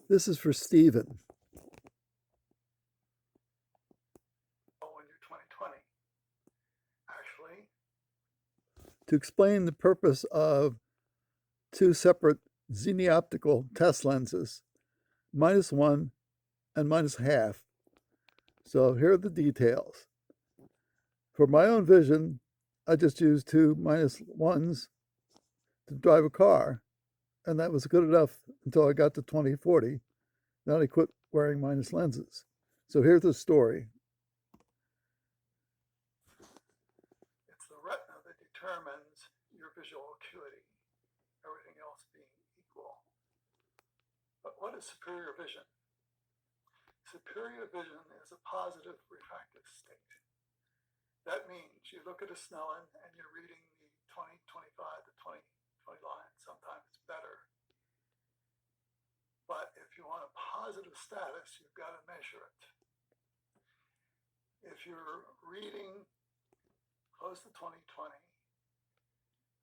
This is for Stephen. When you're 2020, actually, To explain the purpose of two separate Zennioptical test lenses, -1 and -1/2. So here are the details. For my own vision, I just used two -1s to drive a car, and that was good enough until I got to 2040. Then I quit wearing minus lenses. So here's the story. it's the retina that determines your visual acuity, everything else being equal. But what is superior vision? Superior vision is a positive refractive state. That means you look at a Snellen and you're reading the 20/25 to 20/20 line. Sometimes it's better. But if you want a positive status, you've got to measure it. If you're reading close to 20/20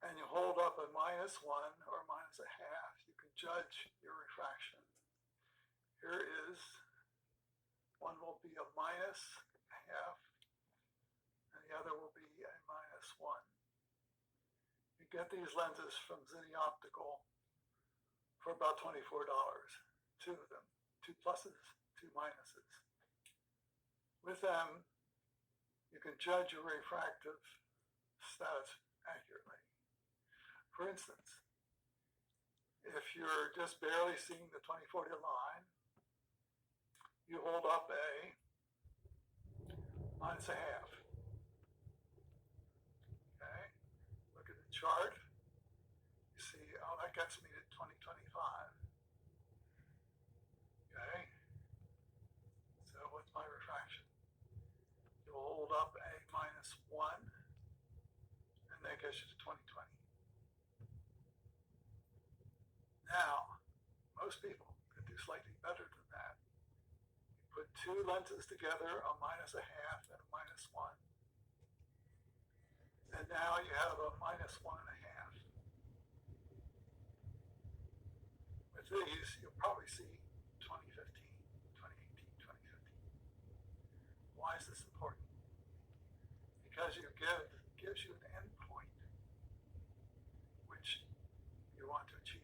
and you hold up a -1 or -1/2, you can judge your refraction. Here is one will be a -1/2 and the other will be a -1. You get these lenses from Zennioptical for about $24, two of them, 2 pluses, 2 minuses. With them, you can judge your refractive status accurately. For instance, if you're just barely seeing the 20/40 line, you hold up a -1/2. Okay, look at the chart. You see, oh, that gets me to 20/25. Okay, so what's my refraction? You'll hold up a -1, and that gets you to 20/20. Now, most people could do slightly better than that. You put two lenses together, a -1/2 and a -1, and now you have a -1/2. With these, you'll probably see 2015, 2018, 2015. Why is this important? Because gives you an endpoint which you want to achieve.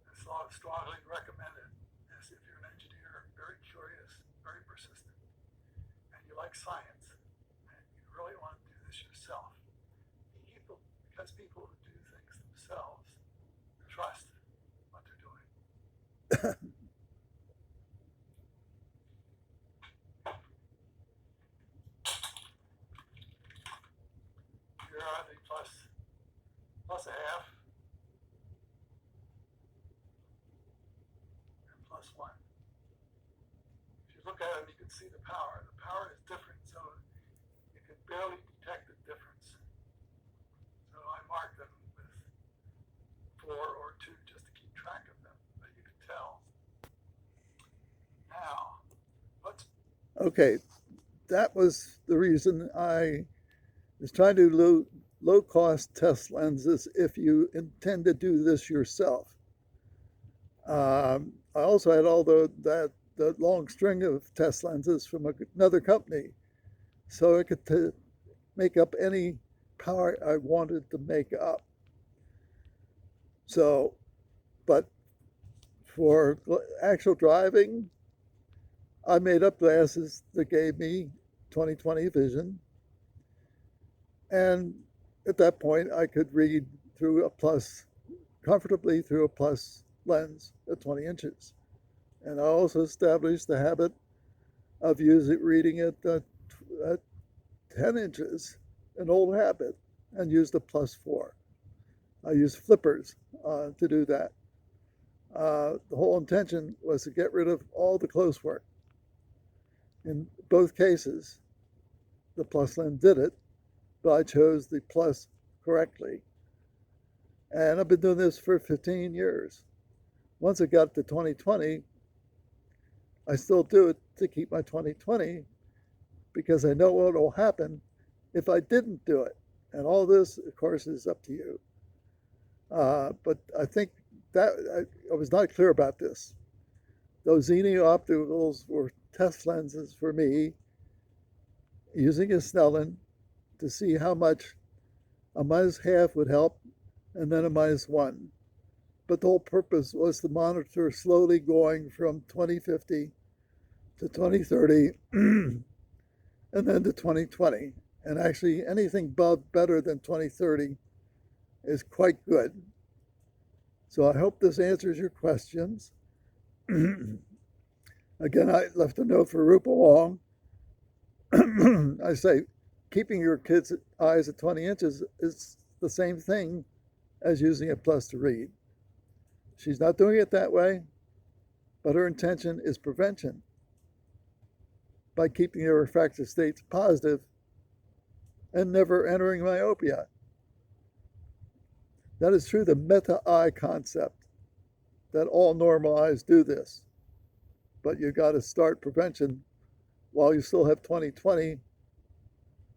It's strongly recommended as if you're an engineer, very curious, very persistent, and you like science, and you really want to do this yourself. Because people who do things themselves trust what they're doing. Here are the +1/2 and +1. If you look at them, you can see the power. The power is different, so you can barely detect the difference. So I mark them with 4 or 2 just to keep track of them, but you can tell. Now, Okay, that was the reason I was trying to do low-cost test lenses if you intend to do this yourself. I also had all the long string of test lenses from another company, so I could make up any power I wanted to make up. So, but for actual driving, I made up glasses that gave me 20/20 vision. And at that point, I could read through a plus, comfortably through a plus lens at 20 inches. And I also established the habit of reading it at 10 inches, an old habit, and used a +4. I used flippers to do that. The whole intention was to get rid of all the close work. In both cases, the plus lens did it, but I chose the plus correctly. And I've been doing this for 15 years. Once it got to 20/20, I still do it to keep my 20/20 because I know what will happen if I didn't do it. And all this, of course, is up to you. But I think I was not clear about this. Those Zenniopticals were test lenses for me using a Snellen to see how much a minus half would help and then a minus one. But the whole purpose was to monitor slowly going from 2050 to 2030 and then to 2020. And actually, anything above better than 2030 is quite good. So I hope this answers your questions. Again, I left a note for Rupa Wong. I say keeping your kid's eyes at 20 inches is the same thing as using a plus to read. She's not doing it that way, but her intention is prevention by keeping your refractive states positive and never entering myopia. That is true the meta-eye concept, that all normal eyes do this. But you got to start prevention while you still have 20/20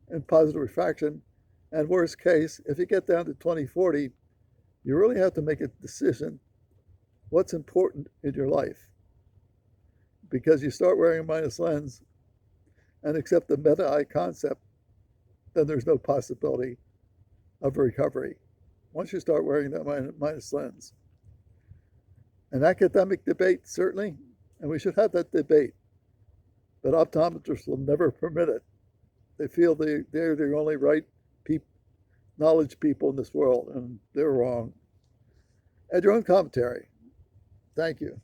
and positive refraction. And worst case, if you get down to 20/40, you really have to make a decision what's important in your life. Because you start wearing a minus lens and accept the meta-eye concept, then there's no possibility of recovery once you start wearing that minus lens. An academic debate, certainly, and we should have that debate, but optometrists will never permit it. They feel they're the only right knowledge people in this world, and they're wrong. Add your own commentary. Thank you.